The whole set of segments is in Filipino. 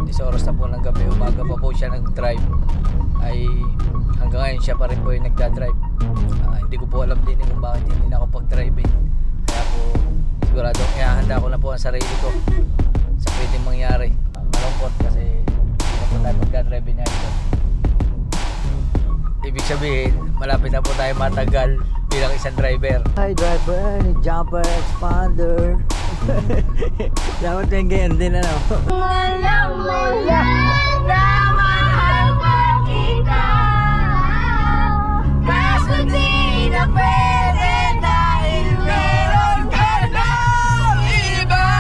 is oras na po ng gabi, umaga pa po siya nag-drive, ay hanggang ngayon siya pa rin po yung nagda-drive. Hindi ko po alam din kung bakit hindi na ako pag-drive kaya po sigurado handa ko na po ang sarili ko sa pwedeng mangyari. Malungkot kasi hindi na po tayo magda-drive niya ito. Ibig sabihin malapit na po tayo matagal bilang isang driver. Hi driver, jumper expander. Dapat yung ganyan din ano. Walang wala na mahal pa kita, kaso di na pwede dahil meron ka ng iba.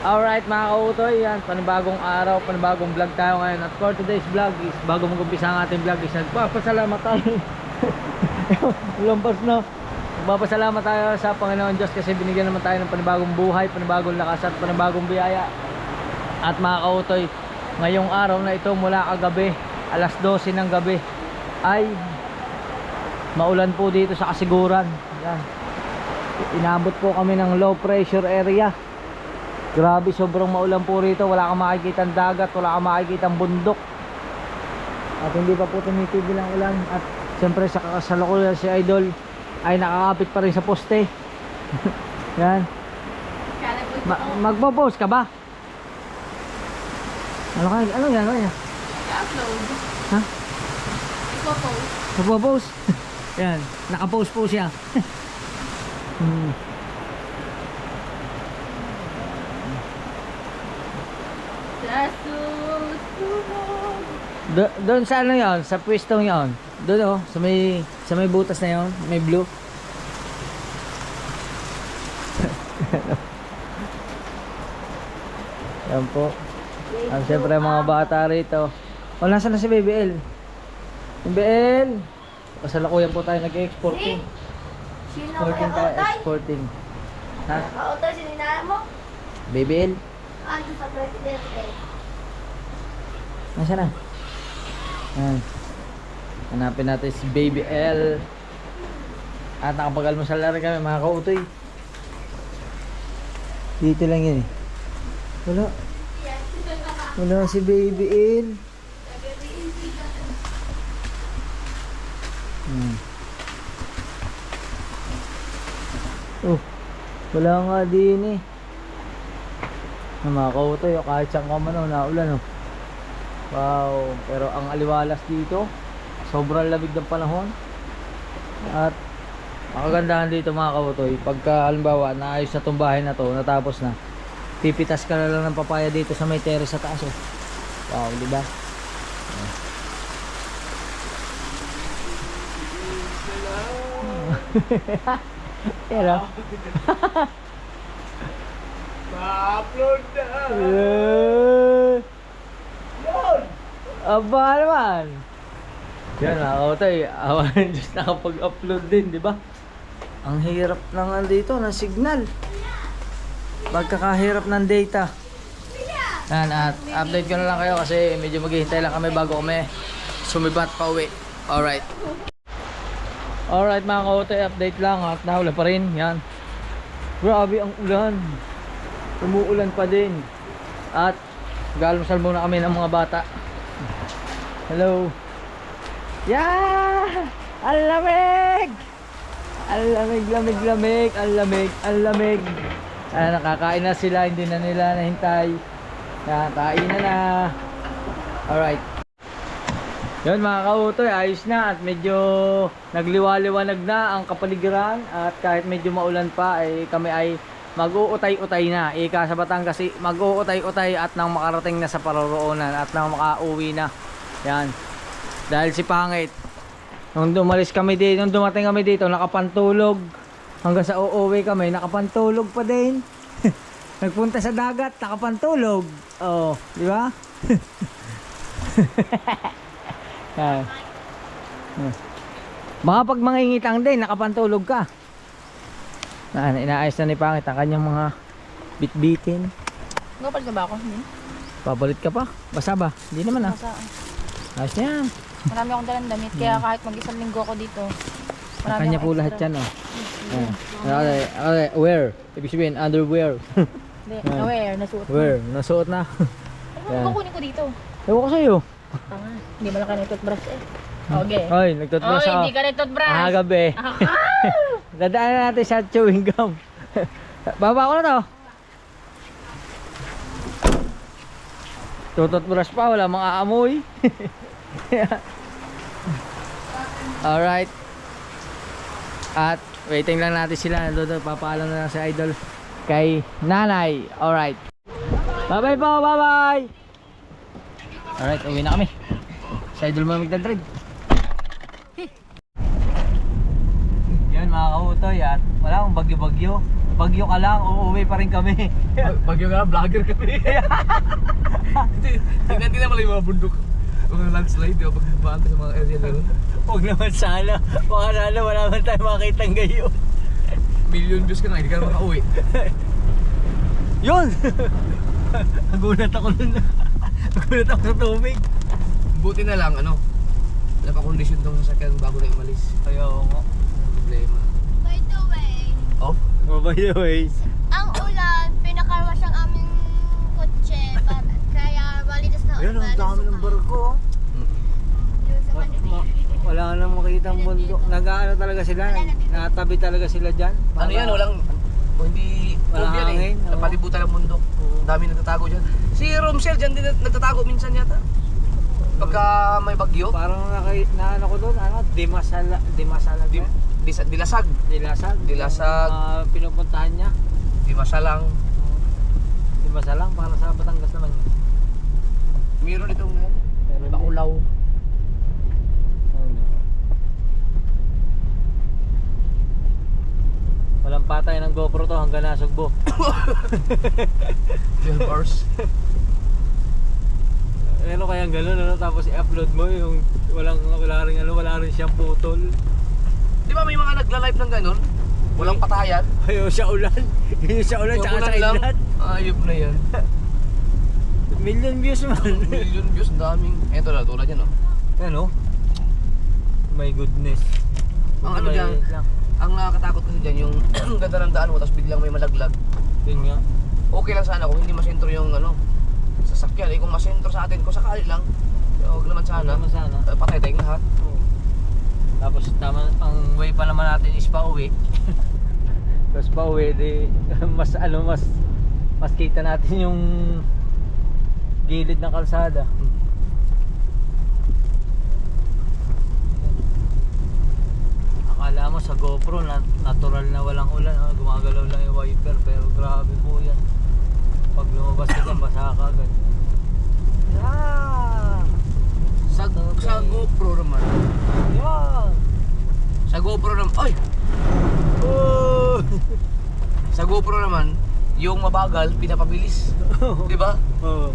Alright mga kautoy, yan, panibagong araw, panibagong vlog tayo ngayon. At for today's vlog is, bago mag-umpisa ang ating vlog is, nagpapasalamat tayo. Lampas na. Nagpapasalamat tayo sa Panginoon Diyos kasi binigyan naman tayo ng panibagong buhay, panibagong lakas at panibagong biyaya. At mga kautoy, ngayong araw na ito mula kagabi, alas 12 ng gabi, ay maulan po dito sa Kasiguran. Yan. Inabot po kami ng low pressure area. Grabe, sobrang maulan po rito. Wala kang makikitang dagat, wala kang makikitang bundok. At hindi pa po tumitigil ang ulan. At siyempre sa kasalukuyan si Idol ay nakakapit pa rin sa poste. Yan. Magpo-post ka ba? Ano yan? I-upload. Ha? Ipo-post. Magpo-post? Yan, nakapost po siya. Doon sa ano yon, sa pwestong yon, doon sa may butas na yon, may blue. Yan po. Siyempre mga bata rito. O, nasaan na si Baby L? Baby L! Kasalukuyan po tayo nag-exporting. Sino Exporting tayo, exporting. Ha? Kautoy, sininala mo? Baby L? Ando sa presidente. Nasaan na? Yan. Hanapin natin si Baby L. At nakapag-almusal na rin kami mga kautoy. Dito lang yun eh. Wala si Baby L. Oh, wala nga din eh. Mga kautoy, kahit saan ka man naulan. Wow, pero ang aliwalas dito, sobrang lamig ng panahon. At ang kagandahan dito mga kautoy, pagka halimbawa naayos na itong bahay na to, natapos na, pipitas ka na lang ng papaya dito sa may terrace sa taas. Wow, diba? Pero Ma-upload na! aba naman. Yan mga kautoy, awan Diyos nakapag-upload din, di ba? Ang hirap na dito ng signal. Pagkakahirap ng data. Yan, at update ko na lang kayo kasi medyo maghihintay lang kami bago kami sumibat pa uwi. Alright. Alright mga kautoy, update lang at nahulan pa rin. Yan. Grabe ang ulan. Umuulan pa din. At galmusal muna kami ng mga bata. Hello. Yeah! Ang lamig! Ang lamig. Ang lamig. Nakakain na sila, hindi na nila nahintay. Kain na. Alright. Yun mga kautoy, ayos na at medyo nagliwaliwanag na ang kapaligiran. At kahit medyo maulan pa, kami ay mag-uutay-utay na. Ika sa Batangas, mag-uutay-utay at nang makarating na sa paroroonan at nang makauwi na. Yan. Dahil si Pangit, nung dumating kami dito, nakapantulog. Hanggang sa uuwi kami, nakapantulog pa din. Nagpunta sa dagat, nakapantulog. Oh, di ba? Baka pag mangingitang din, nakapantulog ka. Inaayos na ni Pangit ang kanyang mga bitbitin. Nagpapalit na ba ako? Papalit ka pa? Basa ba? Hindi naman ah. Basa. Ayos na yan. Marami akong dalang damit, kaya kahit mag-isang linggo ako dito, marami Kanya akong po lahat extra. yan oh. Okay, wear. Ibig sabihin, underwear. Hindi, Where? Nasuot mo. Where? Nasuot na. Ano Yan. ba kukunin ko dito? Ewan ko sa'yo. Tanga. Hindi mo lang ka nag-toothbrush eh. Okay. Ay, nagtutbrush ako. Hindi ka nag-toothbrush. Gabi. Dadaanan natin sa chewing gum. Baba ko na to. Tututbrush pa, wala mga amoy. Alright. At waiting lang natin sila. Nandun, papaalam na lang si Idol kay nanay. Alright. Bye bye po, bye bye. Alright, uwi na kami. Si Idol mo magdadrive. Yan mga kahutoy, at wala akong bagyo-bagyo. Bagyo ka lang, uuwi pa rin kami. Bagyo nga, vlogger kami. Tingnan mo lang yung mga bundok. Mga landslide, di ba? Pagbabaan sa mga area na rin. Huwag naman sana. Baka sana wala naman tayo makitang gayon. Million views ka na, hindi ka na makauwi. Yun! Nagulat ako nun. Nagulat ako sa tubig. Buti na lang, ano, napakondisyon tong sasakyan bago na umalis. Ayaw nga. Problema. By the way, Oh? Oh, by the way. ang ulan, pinakarwas ang aming kotse. Kaya malinis na Ayun, ang dami ng barko. Yung sa kanila. Wala nang makita ang bundok. Nag-ano talaga sila. Natabi talaga sila dyan. Ano yan, walang, hindi, Walang yan hangin, eh. Napalibutan ng bundok. Ang dami nagtatago dyan. Si Romsel dyan din nagtatago minsan yata. Pagka may bagyo, Parang ano ko doon, ano, Dimasala di, dilasag. Dilasag. Dilasag. Pinupuntahan niya. Di masalang. Dimasalang, para sa Batangas naman yun. Meron itong Pero Baulaw. Ano? Walang patay ng GoPro to hanggang nasugbo. 12 hours. Ano kayang gano'n, ano? Tapos i-upload mo yung wala rin siyang putol. Di ba may mga nagla-live ng ganun? Walang patayan. Ayaw siya ulan. Yung siya ulan tsaka sa Ulan lang. inlat. Ayop na yan. Million views man. Million views, ang daming. Eto na, tulad yan, oh. Ano? My goodness. Ang ano dyan, ang nakakatakot kasi dyan, yung ganda ng daan mo, tapos biglang may malaglag. Yun nga. Okay lang sana kung hindi masentro yung ano, sasakyan. Eh, kung masentro sa atin, kung sakali lang, huwag naman sana. Huwag naman sana. Patay tayong lahat. Tapos tama, ang way pa naman natin is pauwi. Tapos pauwi, di mas kita natin yung gilid ng kalsada. Akala mo sa GoPro natural na walang ulan, gumagalaw lang yung wiper, pero grabe po yan. Pag lumabas ka dyan, basa ka agad. Sa GoPro naman. Yan! Sa GoPro naman, ay! Oh! Sa GoPro naman, yung mabagal, pinapabilis. Di ba? Oh.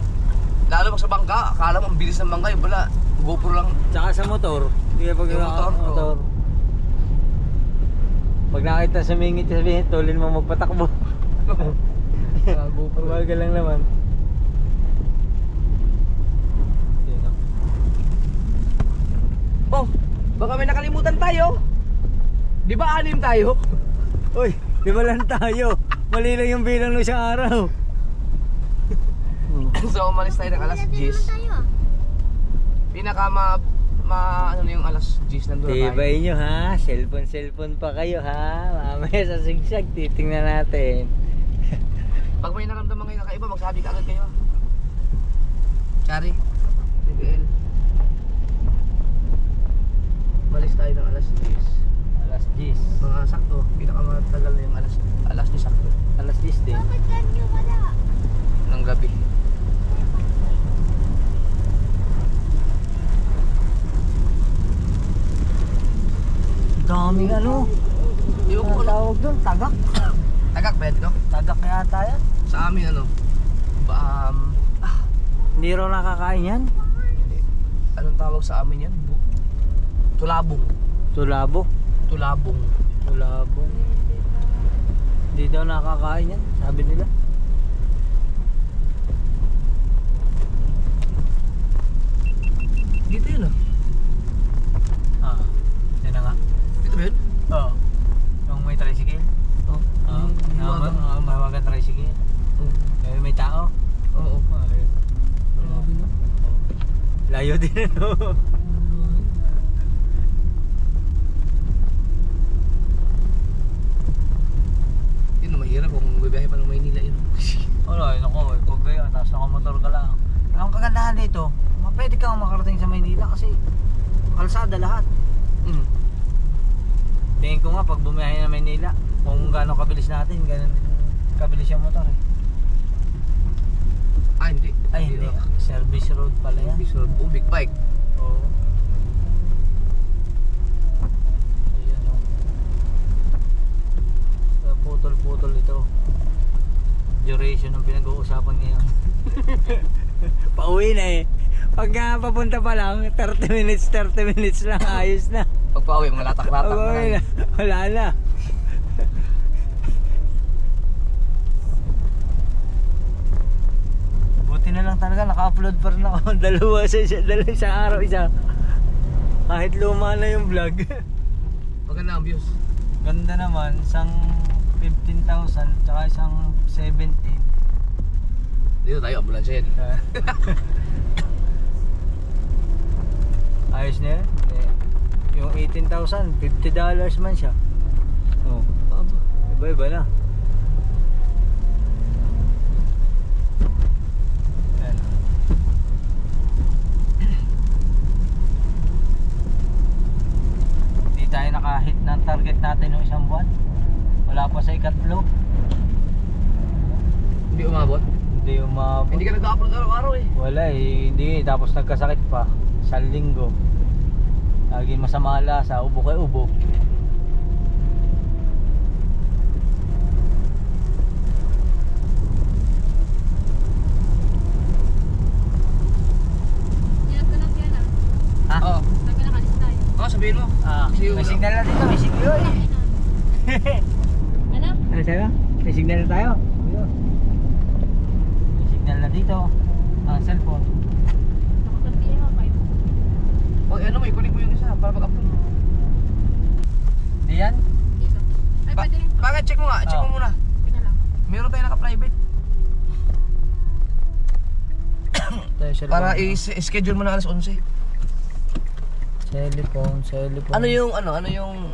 Lalo pag sa bangka, akala mo ang bilis ng bangka, yung pala, GoPro lang. Tsaka sa motor, hindi pag Yung motor, Pag nakita sa mingit, sabihin, tulin mo magpatakbo. Sa GoPro. Bagal lang naman. Sino? Oh, baka may nakalimutan tayo. Di ba 6 tayo? Uy, di ba lang tayo? Mali lang yung bilang ng isang araw. So umalis tayo ng alas 10. tayo ah. Pinaka ano na yung alas 10 nandun na tayo. Tibay nyo ha, cellphone pa kayo ha. Mamaya sa sigsag, titingnan natin. Pag may naramdaman kayo kakaiba, magsabi ka agad kayo. Chari, TBL. Umalis tayo ng alas 10. Alas 10. Mga sakto, pinakamatagal na yung alas 10 sakto. Alas 10 din. Bakit ganyo wala? Ng gabi. Daming ano. Yung Ang ano, tawag doon, tagak. tagak bed ko. Tagak yata yan. Sa amin ano, Hindi raw nakakain yan. anong tawag sa amin yan? Tulabong. Tulabo. Tulabong. Tulabong. Hindi daw nakakain yan, sabi nila. Dito yun ah. Ah, yan na nga. Dito ba yun? Oo. Yung may tricycle. Oh. Oo. Mahawagan tricycle. Oh. Layo din ano. Yun na mahirap kung bibiyahe pa ng Maynila yun. Wala, yun ako. Pag gaya, tapos nakamotor ka lang. Ang kagandahan dito, pwede kang makarating sa Maynila kasi kalsada lahat. Mm. Tingin ko nga pag bumiyahe na Maynila, kung gaano kabilis natin, ganun din kabilis yung motor eh. Ah, hindi. Ay hindi, service road pala yan. So, big bike. Oo. Ayan o. Putol-putol ito. Duration ng pinag-uusapan ngayon. Pauwi na eh. Pagka papunta pa lang, 30 minutes lang, ayos na. Pag pauwi, mga latak-latak na Pauwi lang. na, wala na. Buti na lang talaga, naka-upload pa rin ako. Dalawa sa araw, isa. Kahit luma na yung vlog. Maganda ang views. Ganda naman, isang 15,000 tsaka isang 17. Dito tayo, ambulansya yan. Ayos na yan. Yung 18,000, $50 man siya. Oh, iba-iba na. Ayan. Hindi tayo nakahit ng target natin ng isang buwan. Wala pa sa ikatlo. Hindi umabot. Hindi umabot. Hindi ka nag-upload araw-araw eh. Wala eh, hindi. Tapos nagkasakit pa. Sa linggo. Lagi masama lasa, ubo kay ubo. Yan ko lang yan ah. Ha? Oo. Sabi na kalis tayo. Oo, sabihin mo. May signal na dito, may signal eh. Ano? Ano sa'yo? May signal na tayo. May signal na dito. Ang cellphone. Nakakanti mo, 5. O, ano mo, ikunin mo yung isa para mag-upload. Di yan? Dito. Ay, pwede rin. Bakit? Check mo nga. Check mo Oo. muna. Teka lang. Meron tayo naka-private. Tayo cellphone. Para i-schedule mo na alas 11. Cellphone. Ano yung, ano yung...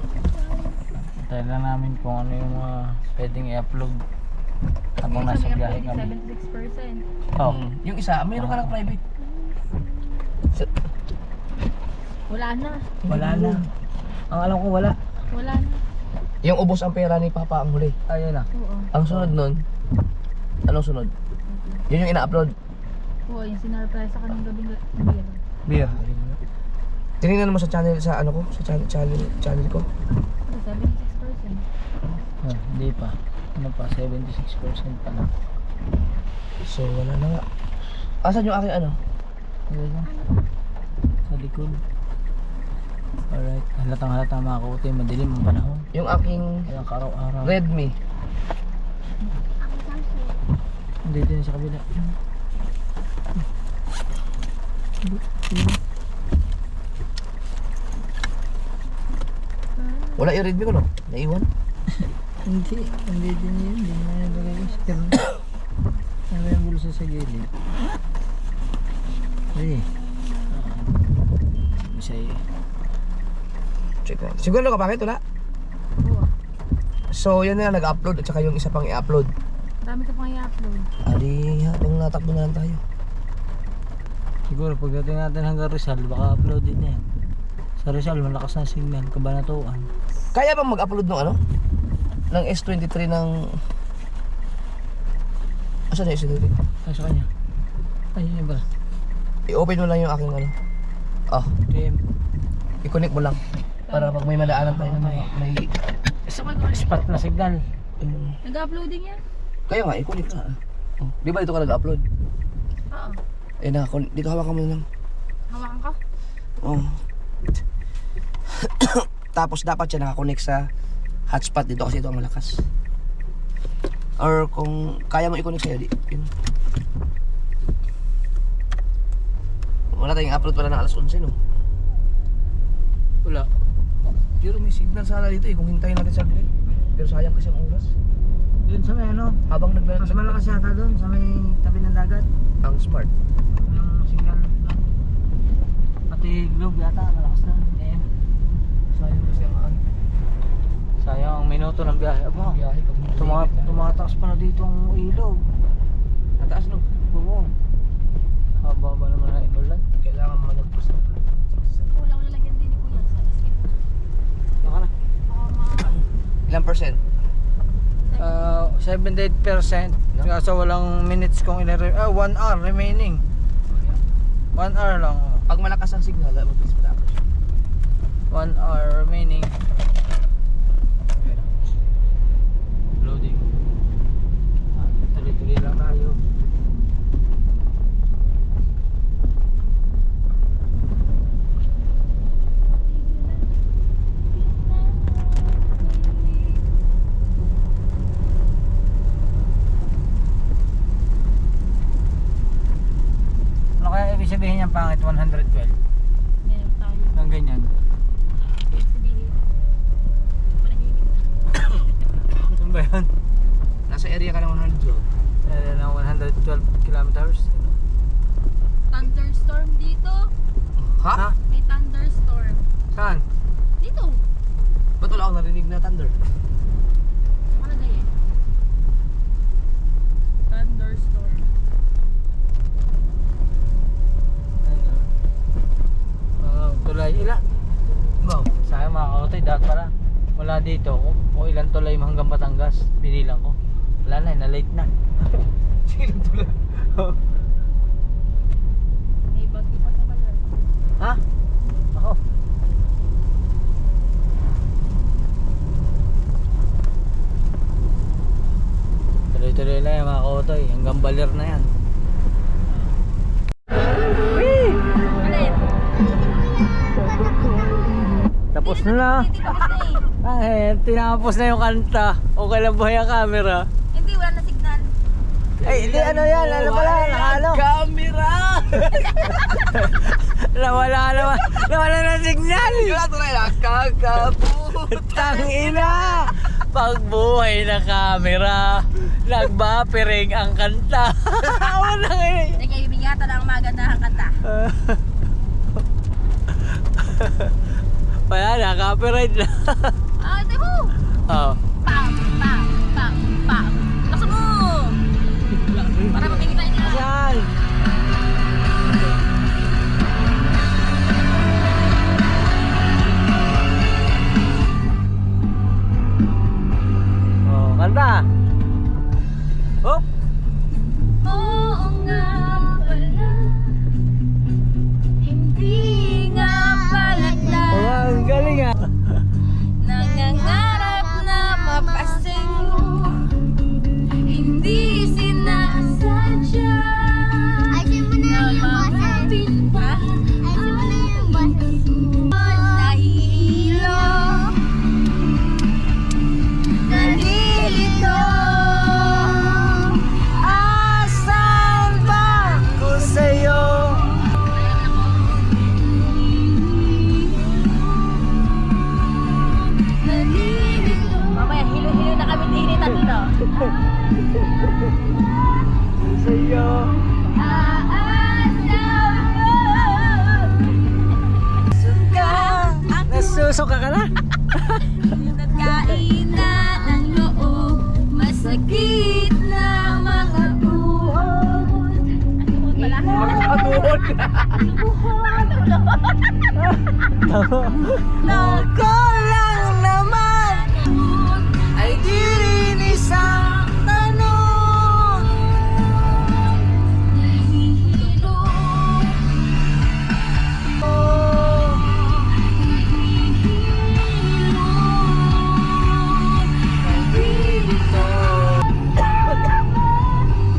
Tayo lang namin kung ano yung mga pwedeng i-upload. Habang nasa biyahe kami. 76%. Oh. Yung isa, meron ka naka-private. Wala na. Wala na. Ang alam ko wala. Wala na. Yung ubos ang pera ni Papa ang huli. Ayun na. Oo. Ang sunod nun, anong sunod? Yun yung ina-upload. Oo, yung sinurprise sa kanong gabing beer. Beer. Tinignan mo sa channel, sa ano ko, sa channel ko. 76%. Hindi pa. Ano pa? 76% pa lang. So, wala na nga. Asan yung aking ano? Ayun na. Sa likod. Alright. Halatang mga kauti. Madilim ang panahon. Yung aking Walang karaw-araw. Redmi. Dito na sa kabila. Wala yung Redmi ko, no? Naiwan. Hindi. Hindi din yun. Hindi na nilagay yung sticker. Ano yung bulsa sa gilid? Ay. Masaya. Check na. Siguro ka bakit wala? Oo. So, yan na nag-upload at saka yung isa pang i-upload. Dami ka pang i-upload. Adi, habang natakbo na lang tayo. Siguro pagdating natin hanggang Rizal, baka upload din na yan. Sa Rizal, malakas na signal. Kabanatuan. Kaya bang mag-upload ng ano? Ng S23 ng... Asan na S23? Ay, sa kanya. Ay, yun ba? I-open mo lang yung aking ano. Ah, TM. i-connect mo lang. Para pag may madaanan tayo na may... Spot na signal. Nag-uploading yan? Kaya nga, i-connect ka. Oh, di ba dito ka nag-upload? Oo. Eh na, dito hawakan mo na lang. Hawakan ka? Oh. Tapos dapat siya nakakonect sa hotspot dito kasi ito ang malakas. Or kung kaya mo i-connect sa'yo, yun. Wala tayong upload pala ng alas 11, no? Wala. Pero may signal sana dito eh, kung hintayin natin saglit. Pero sayang kasi ang oras. Doon sa may ano, Habang mas malakas yata doon sa may tabi ng dagat. ang smart. Yung signal. Ilog yata, malakas na. Ayan. Sayang kasi ang ano. Sayang ang minuto ng biyahe. Aba, Biyahe pag tumataas pa na dito ang ilog. Nataas no? Oo. Haba ba naman na inulan? Kailangan malagpas na. Kulang lalagyan din ni Kuya sa isip. Baka na. Ilang percent? 78%. Kaso walang minutes kung 1 hour remaining. 1 hour lang. Pag malakas ang signal, mabilis matapos siya. 1 hour remaining. Loading. Tuloy-tuloy lang tayo. Ano kaya ibig sabihin niyang pangit 112? Ngayon tayo. Nang ganyan. Sabihin. Manahimik. Ano ba yun? Nasa area ka ng 112. Ng 112 kilometers. Thunderstorm dito. Ha? May thunderstorm. Saan? Dito. Ba't wala akong narinig na thunder? Nakalagay eh. Thunderstorm. Tulay ila. Wow. Sayang mga kautay, dapat pala. Wala dito. Kung ilang tulay hanggang Batangas, binilang ko. Wala na, na-late na. Sino tulad? May bagyo pa sa bayan. Ha? Ako. Tuloy-tuloy lang yan mga kautay. Hanggang Baler na yan. Alin? Tapos na na. Hindi tapos na eh. Tinapos na yung kanta. Okay lang ba yung camera? Hindi, wala na signal. Ay, hindi ano yan. Ano pala? Nakano? Camera! Nawala na signal. Wala ito na yun. Putang ina. Pagbuhay na camera. Nagbapiring ang kanta. Wala ngayon. Hindi kayo bigatan ang magandang kanta. Wala na, copyright na. Ah, ito mo! Oh. Pam, pam, pam, pam. Laksa mo! Para makikita niya. Saan? Oh, kanta. Oh. Oo nga pala. Hindi nga pala Oh, ang galing ah. nangangarap na mapasin mo. Hindi sinasadya. Ayusin mo na yung boses. Ha? Ayusin mo na yung boses. Nahihilo. Nalilito. Asan ba ko sa'yo? Nalilito. Mamaya, hilo-hilo na kami din tatlo. Sa'yo. Nasusuka ka na? Nagkainan ng loob, masakit na mga buhod. Buhod pala. Ako lang naman ay di rin isang tanong. Nahihilo.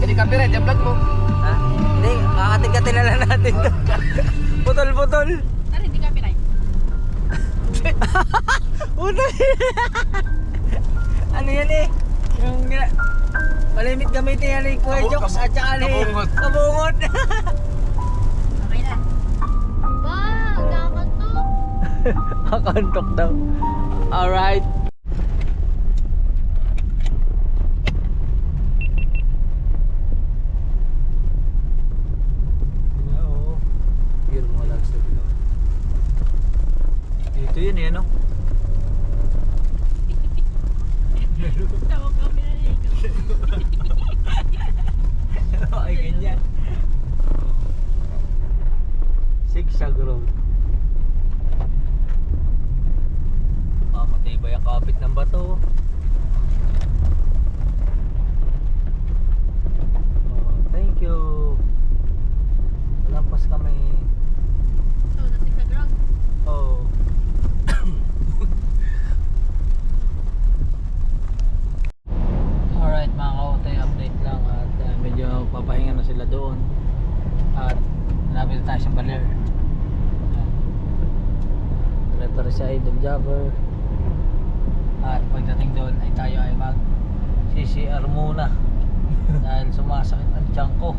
Hindi copyright, yung vlog mo. Ha? Hindi, kakating-kating na lang natin to. Putol-putol. Ano, hindi copyright? Putol. Ano yan eh? Yung malimit gamitin yan ni Kuya Jokes at saka ni kabungot. Kabungot. Okay na. Ba, nakakantok. Kakantok daw. Alright. Oo. Yun mga lags na bilang. magpapahinga na sila doon. At hanapin na tayo sa Baler. Prepare sa Idol Jabber. At pagdating doon ay tayo ay mag CCR muna. Dahil sumasakit ang tiyan ko.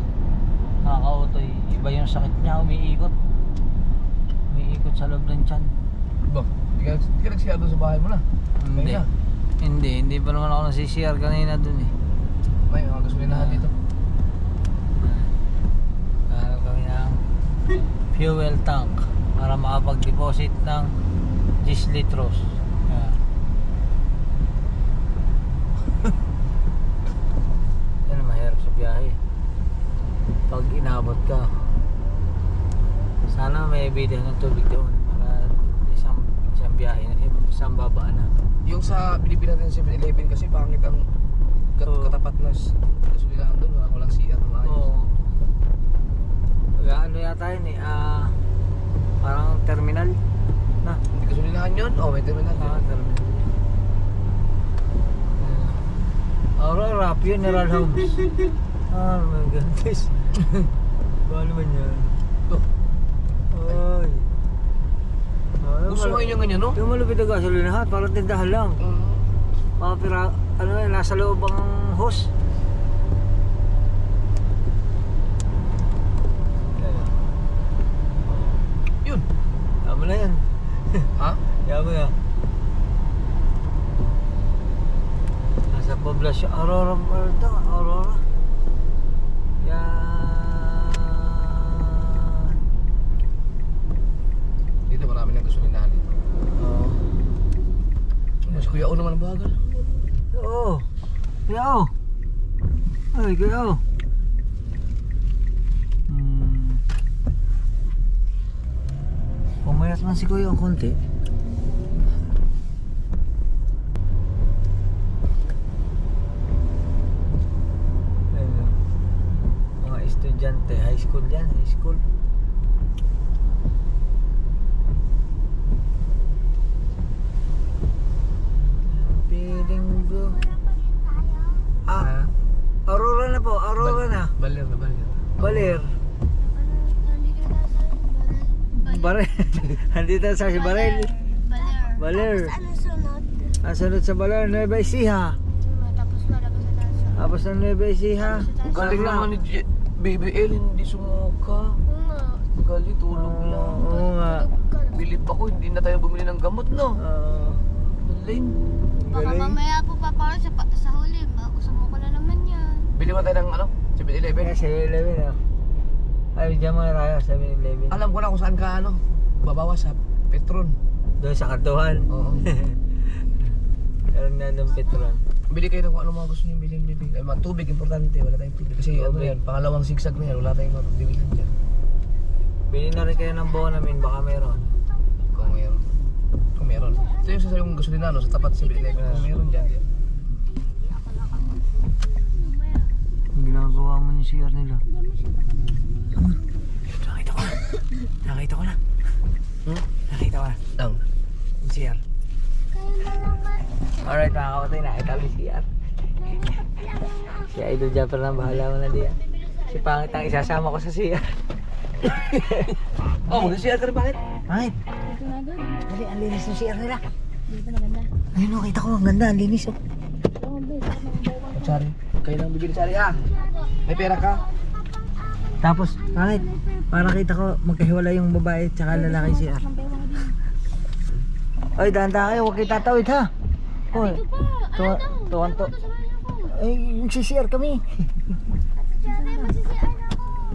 Nakaka-utoy. Iba yung sakit niya, umiikot sa loob ng tiyan. Ba, hindi ka nag-CR doon sa bahay mo na? Hindi pa naman ako nag-CCR kanina doon eh. May mga gasolinahan dito. Hanap kami ng fuel tank para makapag-deposit ng 10 litros. Yan ang mahirap sa biyahe. Pag inabot ka, sana may bidya ng tubig doon para isang biyahe, isang babaan na. Yung sa Pilipinas natin 7-Eleven kasi pangit ang katapat na gasolinahan doon. Walang CR na maayos. Oo. Ano yata yun eh, parang terminal na. Hindi gasolinahan yun? Oo, may terminal yun. Terminal. Aurora, Funeral Homes. My goodness. Paano man yan? Ay. Gusto mo yung ganyan, no? Yung malupit na gasolinahan, parang tindahan lang. Mga pira, ano yun, nasa loob ang hose. Yun. Tama na yan. Ha? Tama na. Nasa poblasyon, Aurora. Yan. Dito marami ng gasolinahan dito. Oo. Mas Kuya O naman ang bagal. Oo. Kuya O. Ay, Kuya O. Pumayat man si Kuya ang konti. Ayun. Mga estudyante, high school yan, high school. Feeling go. Aurora na po, Aurora na. Baler. Baler. Barel. Andito sa si Barel. Baler. Ano sunod? Ang sunod sa Baler, Nueva Ecija. Tapos malabas na tayo. Tapos ng Nueva Ecija. Galing naman ni BBL, hindi sumuka. Oo nga. Galing, tulog lang. Oo nga. Bilib ako, hindi na tayo bumili ng gamot, no? Galing. Baka mamaya po paparoon sa huli. Usap ko na naman yan. Bili mo tayo ng ano? 7-Eleven. Kaya 7-Eleven ah. Ay, dyan muna tayo, 7-Eleven. Alam ko na kung saan ka ano, babawas sa Petron. Doon sa kantuhan. Oo. Meron na doon Petron. Bili kayo ng kung ano mga gusto nyo bilhin. Ay, mga tubig, importante. Wala tayong tubig. Kasi ano Tubig. yan, pangalawang sigsag na yan. Wala tayong mabibilhin dyan. Bili na rin kayo ng buo namin, baka meron. Kung meron. Kung meron. Ito yung sa yung gasolina, no? Sa tapat sa 7-Eleven. Kung meron dyan. Ang ginagawa mo yung CR nila. Nakita ko na. Nakita ko na. Lang. Yung CR. Alright mga kapatid, nakita ko yung CR. Si Idol Japper na bahala mo na diyan. Si Pangit ang isasama ko sa CR. Oh, mag-CR ka rin bakit? Pangit, Dito na doon. dali, ang linis ng CR nila. Dito maganda. Ayun o, kita ko, ang ganda, ang linis oh. Oo, babe. Sorry. Kayo lang bibili, sorry ha. May pera ka? Tapos, Pangit, para kita ko magkahiwala yung babae at saka lalaki CR. Ay, dahan-dahan kayo, huwag kayo tatawid ha. Hoy, tuwan to. Ay, yung CR kami.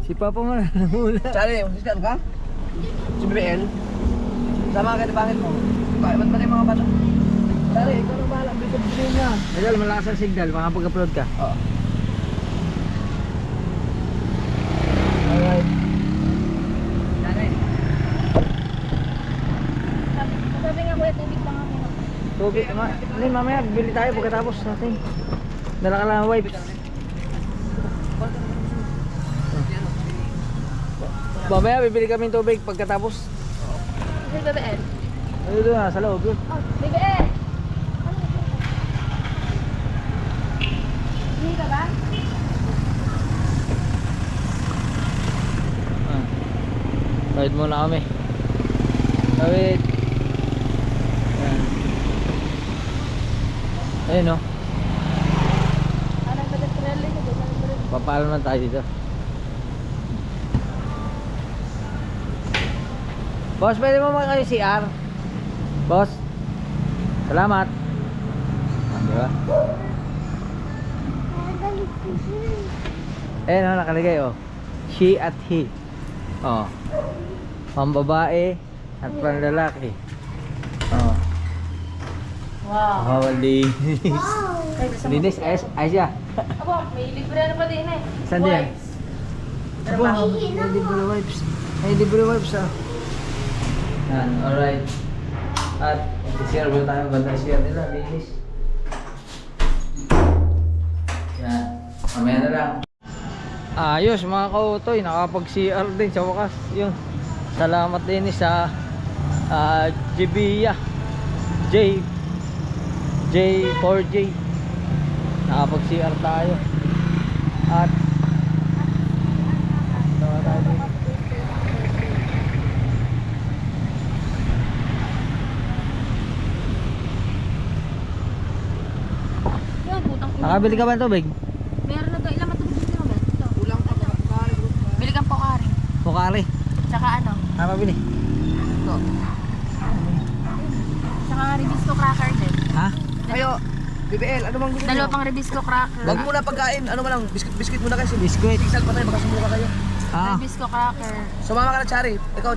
Si Papa mo na namula. Sorry, mag-CR ka? Si BBL? Sama ka, di bakit mo? Bakit ba't ba tayo mga bata? Sorry, ikaw nang bahala. Bilhin niya. Idol, malakas ang signal, makapag-upload ka. Oo. Alright. Sabi nga kuya, tubig pa nga muna. Tubig, hindi mamaya, bili tayo pagkatapos natin. Dala ka lang ang wipes. Mamaya, bibili kami ng tubig pagkatapos. Sige, BBL. Ayun doon sa loob yun. Oh, BBL! Hindi ka ba? Kawit muna kami. Kawit. Yan. Ayun no. Papaalam na tayo dito. Boss, pwede mo makayo CR? Boss? Salamat. Diba? Ayun o, nakalagay o. She at he. O. Pambabae at panlalaki. O. Wow. Oh, linis. Linis, ayos siya. Abo, may libre na pa din eh. Saan din? Abo, May libre wipes. May libre wipes ah. Yan, alright. At share mo tayo ganda share nila, linis. Yan, mamaya na lang. Ayos mga kautoy, nakapag-CR din sa wakas. Yun, salamat din sa Jibia J4J. Nakapag-CR tayo. At Yan, putang ina. nakabili ka ba ng tubig? Meron na doon. Ilang matubig dito ba? Ito. Kulang pa ba? Bili kang pokari. Pukari. Tsaka ano? Nakabili. Ito. Tsaka Ribisco cracker din. Ha? Ayo, BBL, ano bang gusto Dalawa niyo? pang Ribisco cracker. Wag muna pagkain, ano man lang, biscuit muna kasi. Biskuit. Tigsal pa tayo, baka sumuka kayo. Ah. Ribisco cracker. Sumama ka na, Chari. Ikaw,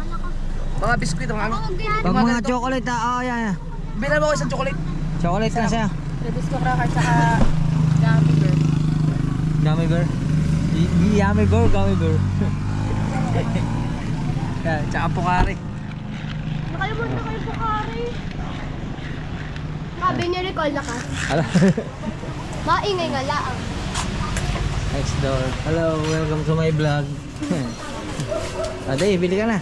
mga biscuit, mga ano. Pag mga chocolate ah, yan. Yan. Bilan mo ko isang chocolate. Chocolate na siya. Ribisco cracker tsaka gummy bear. Gummy bear. Yummy bear, gummy bear. Yan, tsaka Pukari. Nakalimutan ko yung Pukari. Sabi niya recall na ka. Hello. Maingay nga laang. Next door. Hello, welcome to my vlog. Ate, bili ka na.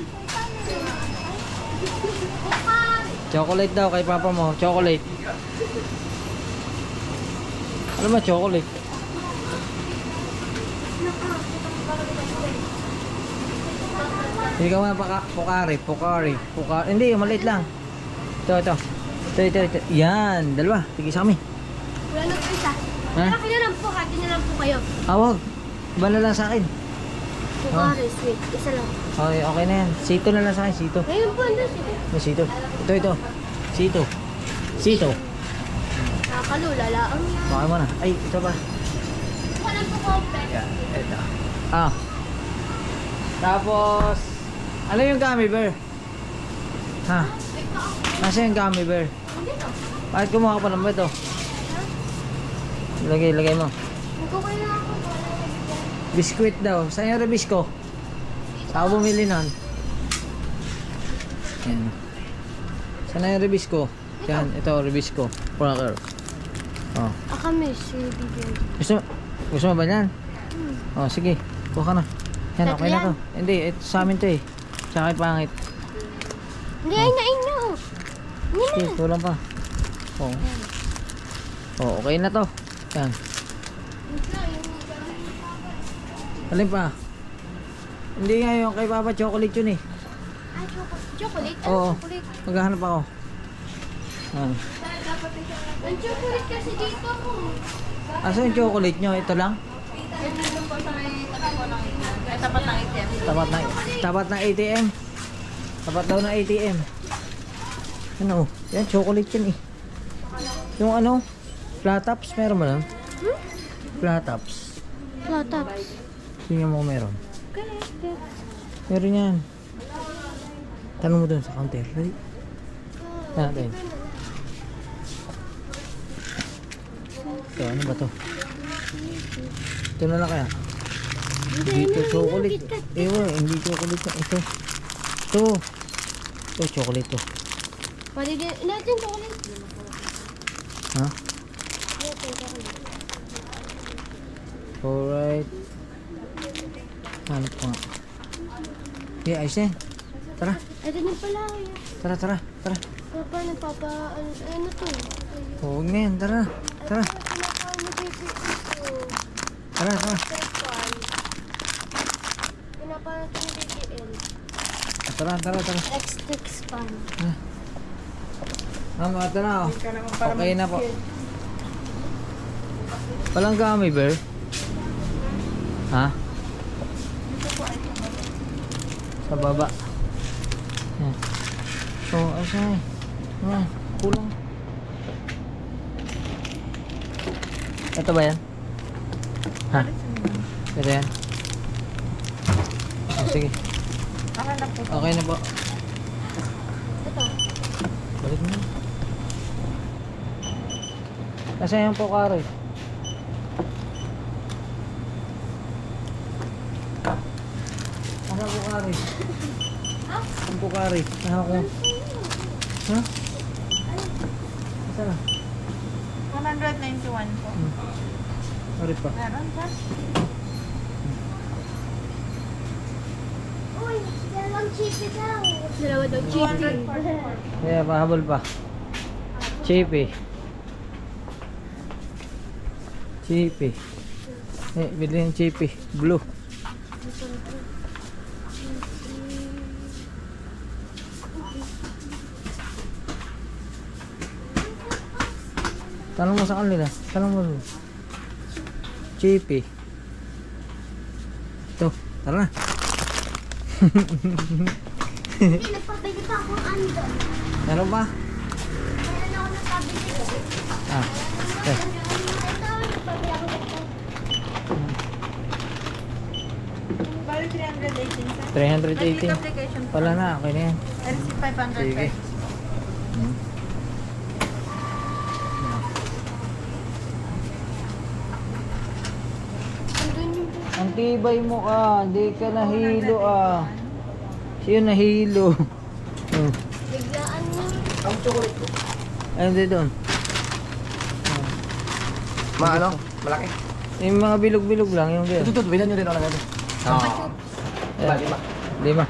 Chocolate daw kay papa mo. Chocolate. Ano ba chocolate? Hindi ka muna Pukari. Hindi, maliit lang. Ito. Yan, dalawa. Tigil sa kami. Wala na po isa. Ha? Malaki na lang po, hati na lang po kayo. Awag. Iba na lang sa akin. Pukari, sweet. Isa lang. Okay, okay na yan. Sito na lang sa akin, sito. Ngayon po, ano sila? May sito. Ito. Sito. Nakakalula laang yan. Bakit mo na? Ay, ito ba? Wala po complex. Yan, ito. Ah. Tapos, ano yung gummy bear? Ha? Nasa yung gummy bear? Bakit kumuha ka pa naman ito? Lagay mo. Nagkukay na ako. Biskuit daw. Saan yung Ribisco? Saan ako bumili nun? Yan. Saan na yung Ribisco? Yan, ito Ribisco. Cracker. Oh. Kami, si Bibian. Gusto mo ba yan? Oh, sige. Kuha ka na. Yan, okay na to. Hindi, ito sa amin to eh. Tsaka kay pangit. Hindi, ay na inyo. Hindi Sige, na. kulang pa. Oh. Oh, okay na to. Yan. Alin pa? Hindi nga yung kay Papa chocolate yun eh. Ay, chocolate? Oo. Ano chocolate? Maghahanap ako. Yan. Ang chocolate kasi dito ko. Asa yung chocolate nyo? Ito lang? Tapat ng ATM. Tapat ng ATM. Tapat daw ng ATM. Ano? Yan, chocolate yan eh. Yung ano? Flat tops, meron mo lang? Flat tops. Flat tops. Tingnan mo kung meron. Meron yan. Tanong mo dun sa counter. Dali. Yan natin. Ito, ano ba to? Ito na lang kaya. Hindi ito chocolate. Ewan, hindi chocolate na. Ito. Ito chocolate to. Pwede din. Natin chocolate. Ha? Alright. Ano pa nga? Okay, ayos na yan. Tara. Ito na pala. Tara. Papa, nagpapa... Ano to? Huwag na yan. Tara. Tara. Tara. Pinapano ito ni BBL. Tara, tara, tara. Let's expand. Ma'am, ito na oh. Okay na po. Walang gummy bear? Ha? Sa baba. Yan. So, asay. Yan, kulang. Ito ba yan? Ha? Ito yan? Oh, sige. Okay na po. Ito. Balik mo. Kasi yung pokari. Ano pokari? Ang pokari. Ano ko? Ha? Asa na? 191 po. Ari pa. Meron ka? Uy, dalawang chippy daw. Dalawa daw chippy. Kaya pahabol pa. Chippy. Chippy. Eh, bili ng chippy. Blue. Tanong mo sa kanila. Tanong mo. Chippy. Ito. Tara na. Hindi, nagpabili pa ako ando. Ano ba? Meron ako nagpabili. Ah. Eh. Ito, nagpabili ako dito. Bali 318 sir. 318. Nag-click application po. Wala na. Okay na yan. I received 500 Sige. pesos. Ang tibay mo ka. Hindi ka nahilo ah. Siya nahilo. Oh. Biglaan mo. Ang chocolate ko. Ayun din doon. Ano? Malaki. Yung mga bilog-bilog lang. Yung Ito, din. ito. Bilan nyo rin ako na gano'n. Oo. Lima.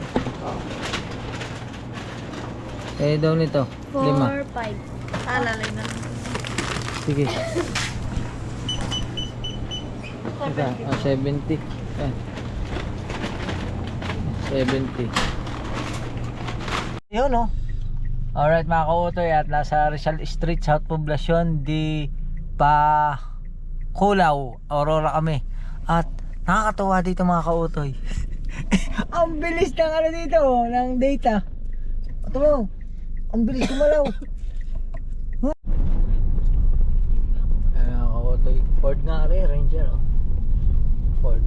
5. Eh daw nito. 5. 4, 5. Alalay na lang. Sige. Ika, 70. Ayan. 70. Yun no. Alright mga kautoy, at nasa Rizal Street, South Poblacion di pa Culaw, Aurora kami. At nakakatawa dito mga kautoy. Ang bilis ng ano dito, ng data. Ito mo. Ang bilis kumalaw. Mga kautoy, Ford nga rin, Ranger oh. Ford.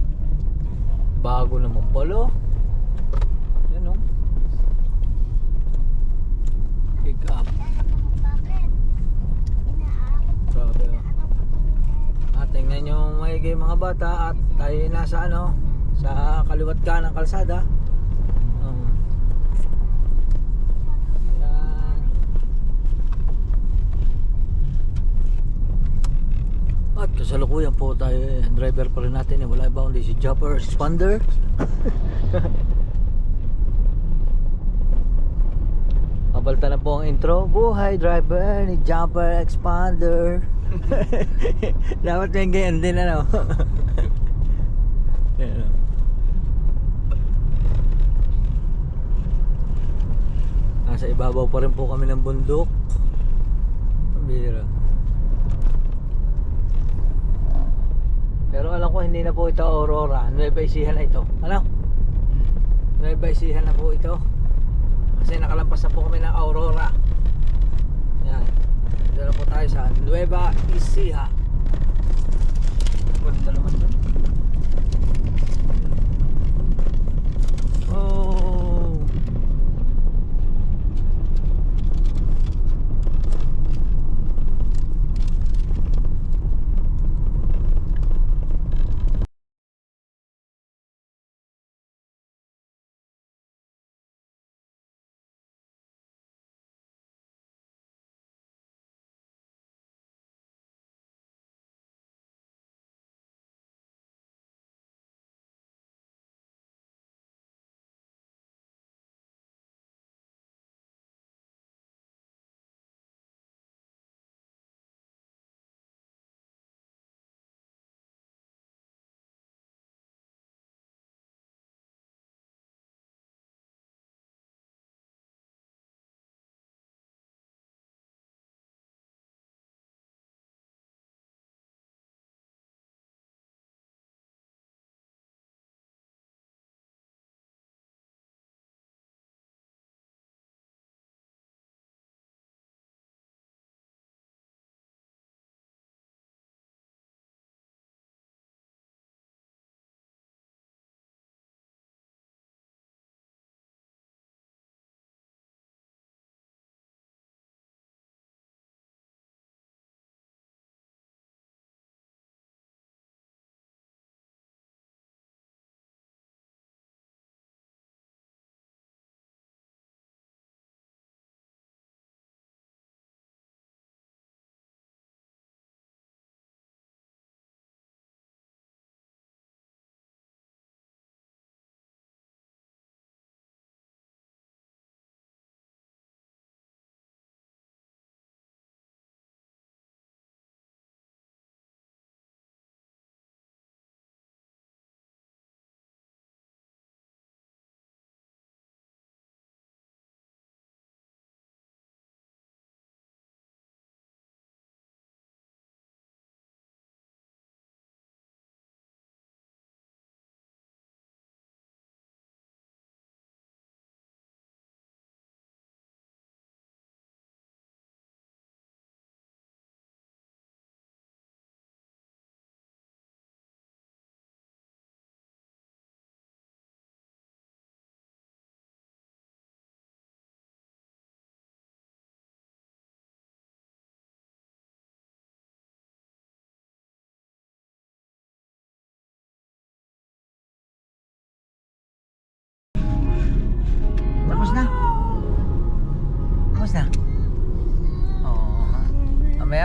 Bago naman pala. Yan oh. Pick up. Bakit? Inaabot. Grabe oh. At tingnan nyo maigi mga bata. At tayo nasa ano, sa kaliwat ka ng kalsada. Yan. At kasalukuyan po tayo ang driver pa rin natin eh. Wala iba kundi si Jumper Expander. Pabalta na po ang intro. Buhay driver ni Jumper Expander. Dapat may ganyan din ano. Yan, oh. Nasa ibabaw pa rin po kami ng bundok. Ang bihira. Pero alam ko hindi na po ito Aurora. Nueva Ecija na ito. Ano? Nueva Ecija na po ito. Kasi nakalampas na po kami ng Aurora. Yan. Dito na po tayo sa Nueva Ecija. Ganda naman doon.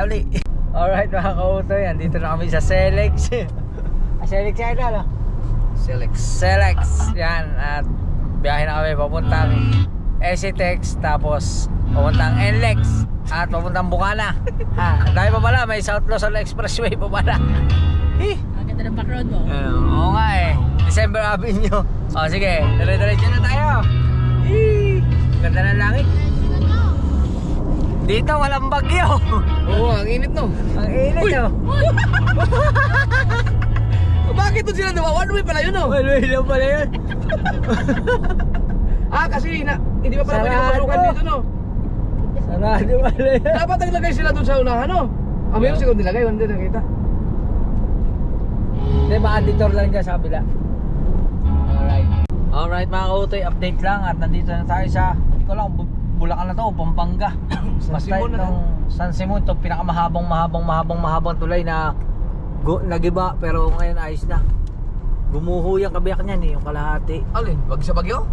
tayo uli. Alright mga kautoy, andito na kami sa Selex. Selex yan na, no? Selex. Yan, at biyahe na kami papuntang SCTEX, tapos papuntang NLEX, at papuntang Bukana. Dahil pa pala, may South Luzon Expressway pa pala. Ang ganda ng background mo. Oo nga eh, December Avenue. O sige, dire-diretso na tayo. Ganda ng langit. Dito walang bagyo. Oo, ang init no. Ang init, no? Bakit doon sila nawa? One way pala yun no? Walway lang pala yun. Kasi hindi pa pala pwede Sarado. mapasukan dito no? Sarado pala yun. Dapat naglagay sila doon sa unahan no? Mayroon siguro nilagay, hindi nakita. Hindi, ma-editor lang dyan sa kabila. Alright mga kautoy, update lang at nandito na tayo sa, hindi ko lang, Bulacan na to, Pampanga. San Basta Simon na itong San Simon, itong pinakamahabang tulay na nagiba, pero ngayon ayos na. Gumuho yung kabiyak niyan eh, yung kalahati. Alin? Wag sa bagyo?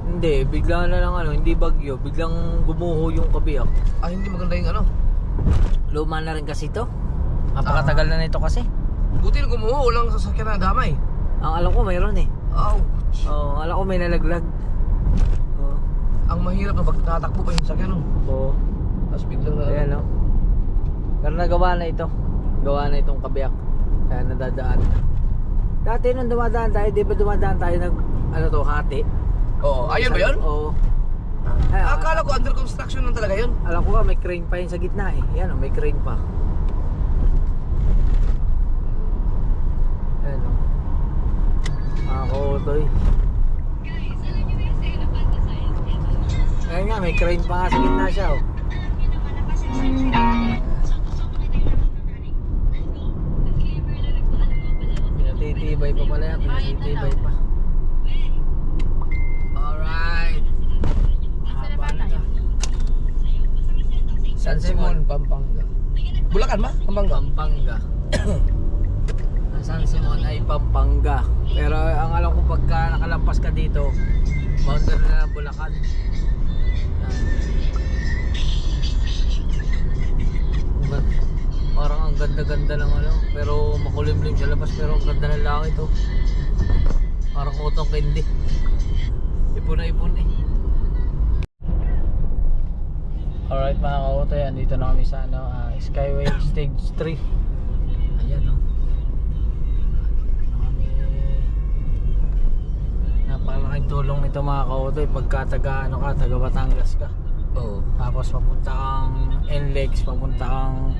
Hindi, bigla na lang hindi bagyo, biglang gumuho yung kabiyak. Hindi maganda yung ano. Luma na rin kasi ito. Napakatagal na nito kasi. Buti na gumuho, walang sasakyan na damay. Ang alam ko mayroon eh. Ouch. Oh, alam ko may nalaglag. Oh. Ang mahirap na pagtatakbo pa yung sakyan no? Oo. Tapos biglang na. Ayan no. Pero nagawa na ito. Gawa na itong kabiyak. Kaya nadadaan. Dati nung dumadaan tayo, di ba dumadaan tayo ng hati? Oo, ayun ba yun? Oo. Ay, Akala ko under construction lang talaga yun. alam ko may crane pa yun sa gitna eh. Ayan may crane pa. Ayan o. Mga kautoy. Ayan nga, may crane pa nga sa gitna siya oh. Pinatitibay pa pala yan, pinatitibay pa. Alright. Haba na to. San Simon, Pampanga. Bulacan ba? Pampanga? Pampanga. Ang San Simon ay Pampanga. Pero ang alam ko pagka nakalampas ka dito, boundary na ng Bulacan. Yan. Parang ang ganda-ganda ng ano, pero makulimlim sa labas, pero ang ganda ng langit oh. Parang utong candy. Ipon na ipon eh. Alright mga kautoy, andito na kami sa Skyway Stage 3. Ayan o. Napakalaking tulong nito mga kautoy pagka taga Batangas ka. Oo. Tapos papunta kang NLEX, papunta kang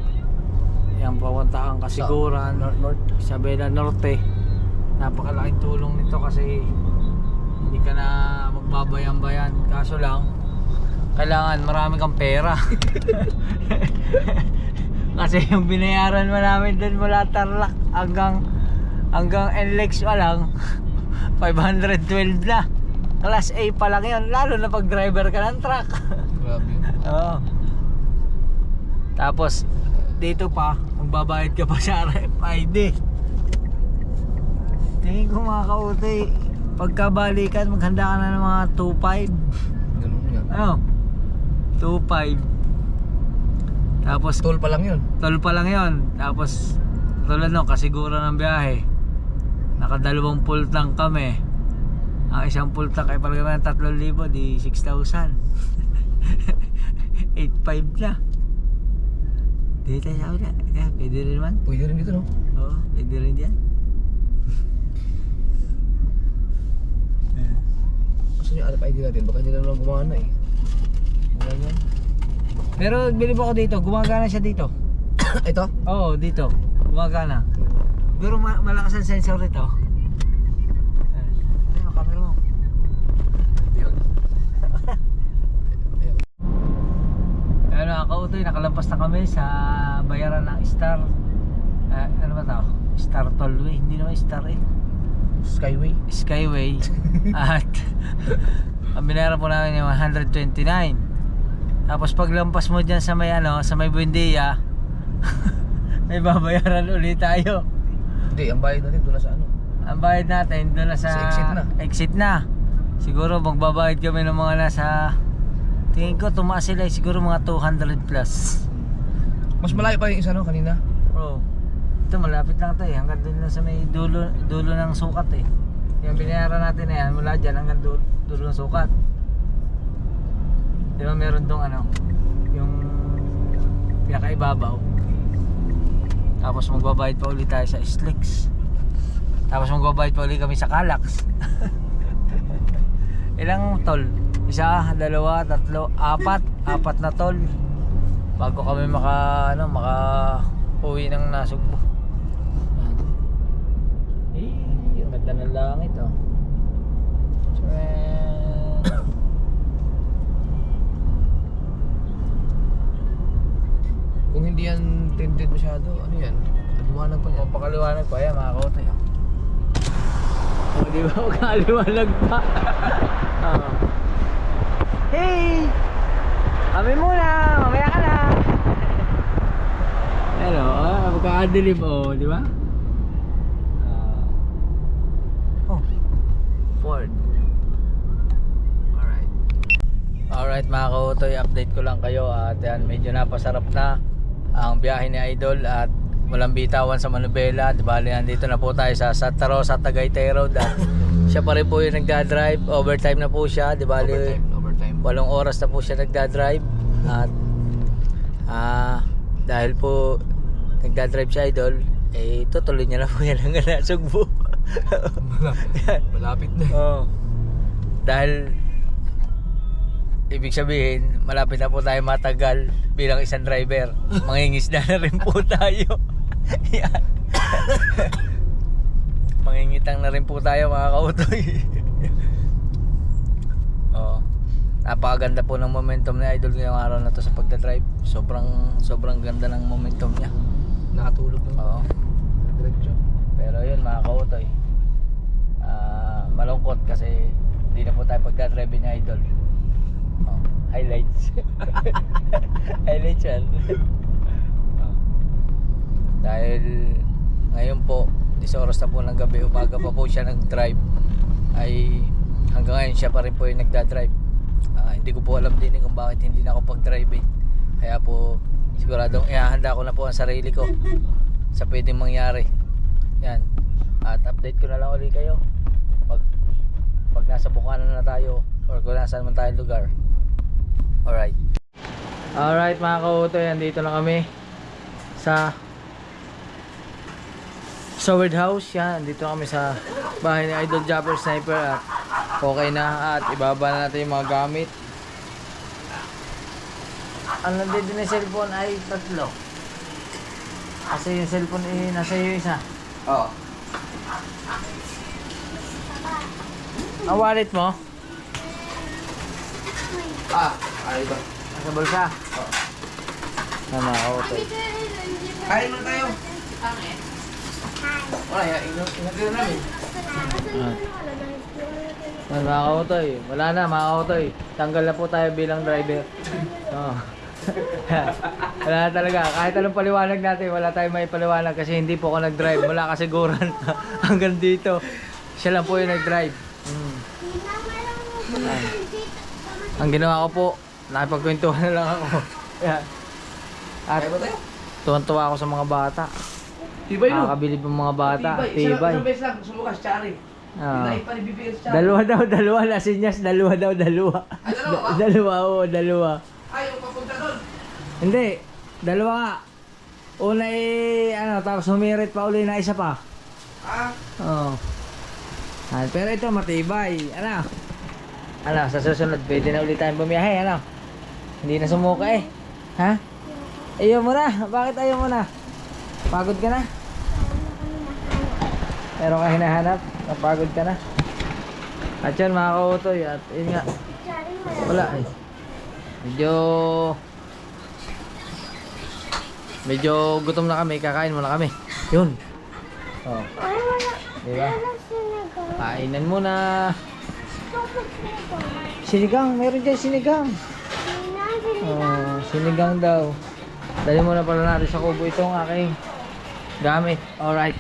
Kasiguran, North, Isabela Norte. Napakalaking tulong nito kasi hindi ka na magbabayan-bayan. Kaso lang, kailangan marami kang pera. Kasi yung binayaran mo namin dun mula Tarlac hanggang NLEX pa lang 512 na. Class A pa lang yun, lalo na pag driver ka ng truck. Grabe. Oo. Tapos dito pa magbabayad ka pa sa RFID. Tingin ko mga kautoy, pagkabalikan maghanda ka na ng mga 2.5. Ganun nga. Ano? 2.5. Tapos Toll pa lang yun. tol pa lang yon. Tapos tulad no, kasiguro ng biyahe, nakadalawang full tank kami. Ang isang full tank ay palagay ng 3,000, di 6,000. 8.5 na. Dito tayo sa ulit. Yeah, pwede rin naman. Pwede rin dito no? Oo, pwede rin diyan. Gusto niyo RFID natin, baka hindi na lang gumana eh. Ganyan. Pero bilib ako dito, gumagana siya dito. Ito? Oo, dito. Gumagana. Pero malakas ang sensor nito. Ayun, ang camera mo. Yun. Ano, kautoy, nakalampas na kami sa bayaran ng Star. Ano ba tao? Star Tollway. Hindi naman Star eh. Skyway. Skyway. At ang binayaran po namin yung 129. Tapos paglampas mo dyan sa may sa may Buendia, may babayaran ulit tayo. Hindi, ang bayad natin doon na sa ano. Ang bayad natin doon na sa exit na. Siguro magbabayad kami ng mga nasa, tingin ko tumaas sila siguro mga 200 plus. Mas malayo pa yung isa no kanina. Bro, ito malapit lang to eh. Hanggang doon lang sa may dulo ng sukat eh. Yung binayaran natin na yan, mula dyan hanggang dulo ng sukat. Di ba meron dong ano, yung pinakaibabaw. Tapos magbabayad pa ulit tayo sa Slicks. Tapos magbabayad pa ulit kami sa Calax. Ilang tol? Isa, dalawa, tatlo, apat na tol bago kami maka uwi ng Nasugbo. Eh, ang ganda ng langit oh. Kung hindi yan tinted masyado, ano yan? Liwanag pa yan. Pakaliwanag pa yan mga kautoy oh. Oh, di ba? Pakaliwanag pa. Oh. Hey! Kami muna! Mamaya ka na! Hello, magkakadilim oh, di ba? Oh, Ford. Alright. Alright mga kautoy, update ko lang kayo at yan, medyo napasarap na ang biyahe ni Idol at walang bitawan sa Manubela. Di ba, nandito na po tayo sa Santa Rosa, Tagaytay Road at siya pa rin po yung nagdadrive. Overtime na po siya. Di ba, Overtime. 8 oras na po siya nagdadrive at dahil po nagdadrive si Idol, eh tutuloy niya na po yan hanggang Nasugbo. Malapit na. Oh. Dahil ibig sabihin, malapit na po tayo matagal bilang isang driver. Mangingisda na rin po tayo. Yan. Mangingitang na rin po tayo mga kautoy. Oh. Napakaganda po ng momentum ni Idol ngayong araw na to sa pagdadrive. Sobrang ganda ng momentum niya. Nakatulog na. Oo. Diretso. Pero yun mga kautoy, malungkot kasi hindi na po tayo pagdadrive ni Idol. Oh, highlights. Highlights yan. Oh. Dahil ngayon po 10 oras na po ng gabi, umaga pa po siya nag-drive, ay hanggang ngayon siya pa rin po yung nagdadrive. Hindi ko po alam din kung bakit hindi na ako pag-drive eh. Kaya po siguradong ihahanda ko na po ang sarili ko sa pwedeng mangyari. Yan. At update ko na lang ulit kayo pag nasa Bukana na tayo or kung nasaan man tayong lugar. Alright. Alright mga kautoy, andito na kami sa Soward House. Yan, andito na kami sa bahay ni Idol Japper Sniper at okay na at ibaba na natin yung mga gamit. Ang nandito na yung cellphone ay 3. Kasi yung cellphone ay nasa iyo isa. Oo. Ang wallet mo? Ay ba? Nasa bulsa? Oo. Ano mga kautoy. Kain muna tayo. Wala, ingat na namin. Mga kautoy, wala na mga kautoy. Tanggal na po tayo bilang driver. Oh. Wala na talaga. Kahit anong paliwanag natin, wala tayong may paliwanag kasi hindi po ako nag-drive. Wala kasiguran hanggang dito. Siya lang po yung nag-drive. Ang ginawa ko po, nakipagkwentuhan na lang ako. Yan. At tuwan-tuwa ako sa mga bata. Tibay no? Nakakabilib ng mga bata. Tibay. Tibay. Isang beses lang, sumukas, Chari. Hindi pa nibibigay sa Chari. Dalawa. Lasinyas, dalawa. Ay, dalawa ba? Dalawa. Ay, yung papunta doon. Hindi, dalawa nga. Una tapos humirit pa uli na isa pa. Oo. Pero ito matibay. Sa susunod pwede na ulit tayong bumiyahe, Hindi na sumuka eh. Ha? Ayaw mo na. Bakit ayaw mo na? Pagod ka na? Meron ka hinahanap? Napagod ka na? At yan mga kautoy. At yun nga. Wala eh. Medyo gutom na kami, kakain muna kami. Yun. Oh. Diba? Kainan muna. Sinigang, meron dyan sinigang. Oh, sinigang daw. Dali muna pala natin sa kubo itong aking gamit. Alright.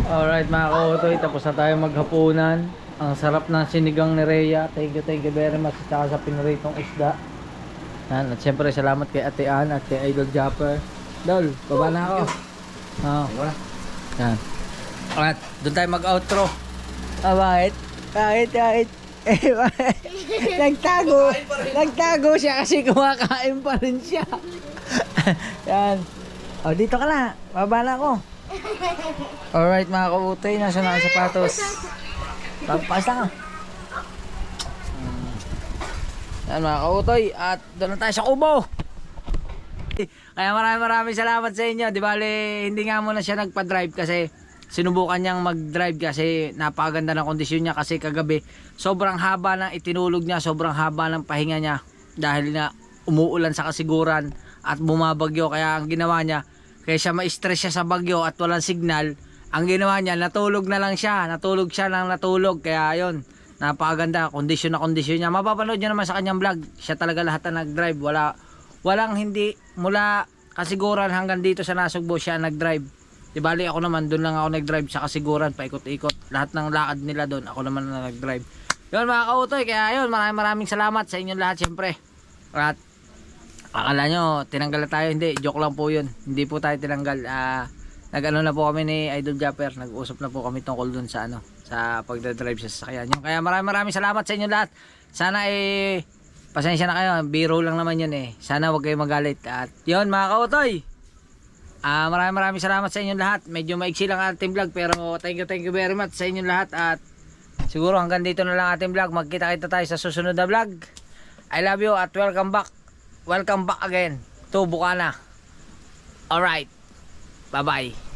Alright mga kautoy, tapos na tayo maghapunan. Ang sarap ng sinigang ni Rhea. Thank you very much. At saka sa piniritong isda. Yan, at syempre salamat kay Ate Ann at kay Idol Japper. Dol, baba na ako. Oo. Wala. Yan. At doon tayo mag-outro. Bakit? Bakit? Nagtago siya kasi kumakain pa rin siya. Yan. O, dito ka na. Baba na ako. Alright mga kautay, nasa na ang sapatos. Pagpas na ka. Yan mga kautoy, at doon na tayo sa Kubo. Kaya maraming salamat sa inyo. Di bale, hindi nga muna siya nagpa-drive kasi sinubukan niyang mag-drive kasi napakaganda ng kondisyon niya kasi kagabi sobrang haba ng itinulog niya, sobrang haba ng pahinga niya dahil na umuulan sa kasiguran at bumabagyo. Kaya ang ginawa niya, kaya siya ma-stress siya sa bagyo at walang signal, ang ginawa niya, natulog na lang siya, natulog siya ng natulog. Kaya yon, napakaganda, kondisyon na kondisyon niya. Mapapanood nyo naman sa kanyang vlog, siya talaga lahat na nag-drive, walang hindi, mula kasiguran hanggang dito sa Nasugbo siya nag-drive. Di bali ako naman, doon lang ako nag-drive sa kasiguran, paikot-ikot, lahat ng lakad nila doon, ako naman na nag-drive. Yun mga kautoy, kaya yun, maraming salamat sa inyong lahat syempre. At akala nyo, tinanggal na tayo, hindi, joke lang po yun, hindi po tayo tinanggal. Nag-ano na po kami ni Idol Japper, nag-usap na po kami tungkol dun sa sa pagdadrive sa sasakyan nyo. Kaya maraming salamat sa inyo lahat. Sana pasensya na kayo, biro lang naman yun sana wag kayo magalit. At yun mga kautoy, maraming salamat sa inyo lahat. Medyo maiksi lang ating vlog, pero thank you very much sa inyo lahat. At siguro hanggang dito na lang ating vlog. Magkita-kita tayo sa susunod na vlog. I love you at welcome back again to Bukana. Alright, bye bye.